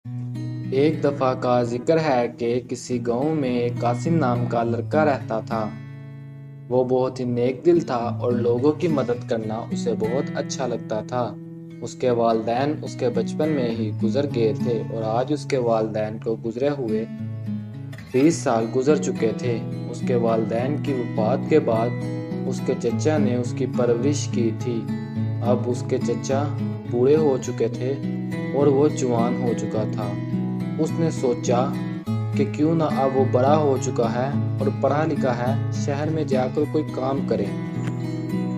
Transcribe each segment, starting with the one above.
एक दफ़ा का जिक्र है कि किसी गांव में एक कासिम नाम का लड़का रहता था। वो बहुत ही नेक दिल था और लोगों की मदद करना उसे बहुत अच्छा लगता था। उसके वालिदैन उसके बचपन में ही गुजर गए थे और आज उसके वालिदैन को गुजरे हुए 20 साल गुजर चुके थे। उसके वालिदैन की वफ़ात के बाद उसके चचा ने उसकी परवरिश की थी। अब उसके चचा बूढ़े हो चुके थे और वो जवान हो चुका था। उसने सोचा कि क्यों ना अब वो बड़ा हो चुका है और पढ़ा लिखा है, शहर में जाकर कोई काम करे।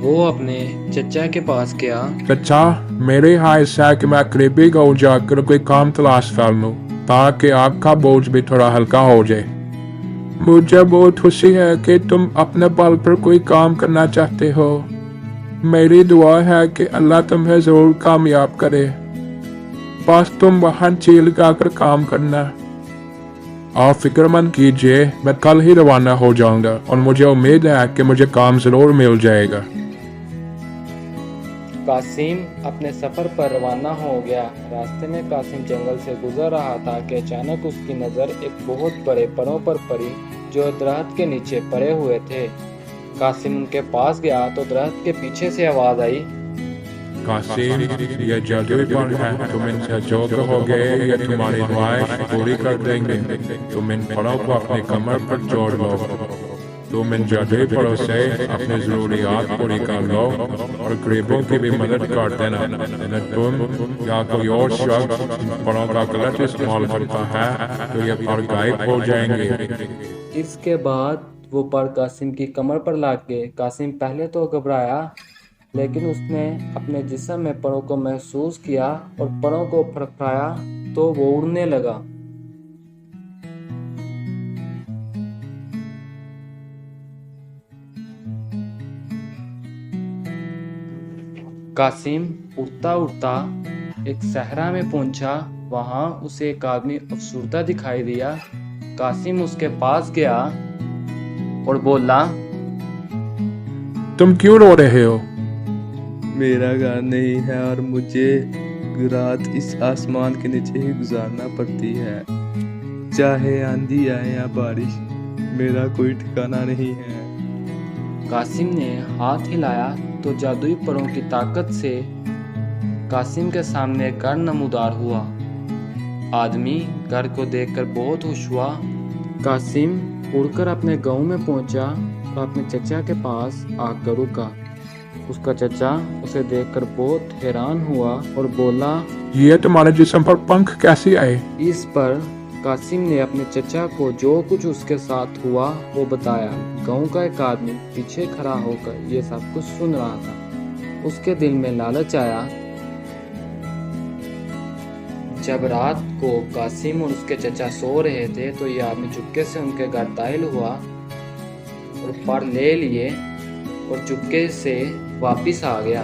वो अपने चचा के पास गया। चचा, मेरे यहाँ ऐसा है कि मैं करीबी गाँव जाकर कोई काम तलाश कर लूँ ताकि आपका बोझ भी थोड़ा हल्का हो जाए। मुझे बहुत खुशी है कि तुम अपने बल पर कोई काम करना चाहते हो। मेरी दुआ है कि अल्लाह तुम्हें जरूर कामयाब करे। बस तुम वहाँ चील लगाकर काम करना। आप फिक्रमंद कीजिए, मैं कल ही रवाना हो जाऊंगा और मुझे उम्मीद है कि मुझे काम जरूर मिल जाएगा। कासिम अपने सफ़र पर रवाना हो गया। रास्ते में कासिम जंगल से गुजर रहा था कि अचानक उसकी नज़र एक बहुत बड़े पेड़ों पर पड़ी जो दरख्त के नीचे पड़े हुए थे। कासिम उनके पास गया तो दरख्त के पीछे से आवाज़ आई, कासिम, ये जादुई बाण है, तुम इनसे जो कहोगे ये तुम्हारी ख्वाहिश पूरी कर देंगे। तुम इन फलों को अपनी कमर पर जोड़ लो। तुम इन जादुई फलों से अपनी जरूरियात पूरी कर लो और गरीबों की भी मदद कर देना। अगर तुम या कोई और शख्स इन फलों का गलत इस्तेमाल करता है तो ये फल गायब हो जाएंगे। इसके बाद वो पर कासिम की कमर पर लाग गए। कासिम पहले तो घबराया, लेकिन उसने अपने जिस्म में परों को महसूस किया और परों को फड़फड़ाया तो वो उड़ने लगा। कासिम उड़ता उड़ता एक सहरा में पहुंचा। वहां उसे एक आदमी अफसरदा दिखाई दिया। कासिम उसके पास गया और बोला, तुम क्यों रो रहे हो? मेरा घर नहीं है और मुझे रात इस आसमान के नीचे ही गुजारना पड़ती है। चाहे आंधी आए या बारिश, मेरा कोई ठिकाना नहीं है। कासिम ने हाथ हिलाया तो जादुई परों की ताकत से कासिम के सामने एक घर नमूदार हुआ। आदमी घर को देखकर बहुत खुश हुआ। कासिम उड़कर अपने गांव में पहुंचा तो अपने चचा के पास आकर रुका। उसका चचा उसे देखकर बहुत हैरान हुआ और बोला, ये तुम्हारे जिस्म पर पंख कैसे आए? इस पर कासिम ने अपने चचा को जो कुछ उसके साथ हुआ वो बताया। गांव का एक आदमी पीछे खड़ा होकर ये सब कुछ सुन रहा था। उसके दिल में लालच आया। जब रात को कासिम और उसके चचा सो रहे थे तो ये आदमी चुपके से उनके घर दाखिल हुआ और पर ले लिए और चुपके से वापिस आ गया।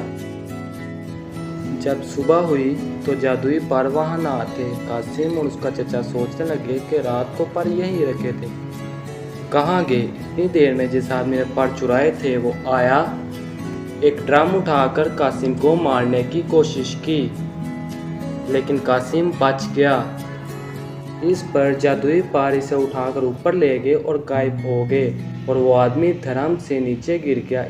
जब सुबह हुई तो जादुई पर वहाँ ना थे। कासिम और उसका चचा सोचने लगे कि रात को पर यहीं रखे थे, कहाँ गए। इतनी देर में जिस आदमी ने पर चुराए थे वो आया। एक ड्रम उठाकर कासिम को मारने की कोशिश की, लेकिन कासिम बच गया। इस पर जादुई पर इसे उठाकर ऊपर ले गए और गायब हो गए और वो आदमी धर्म से नीचे गिर गया।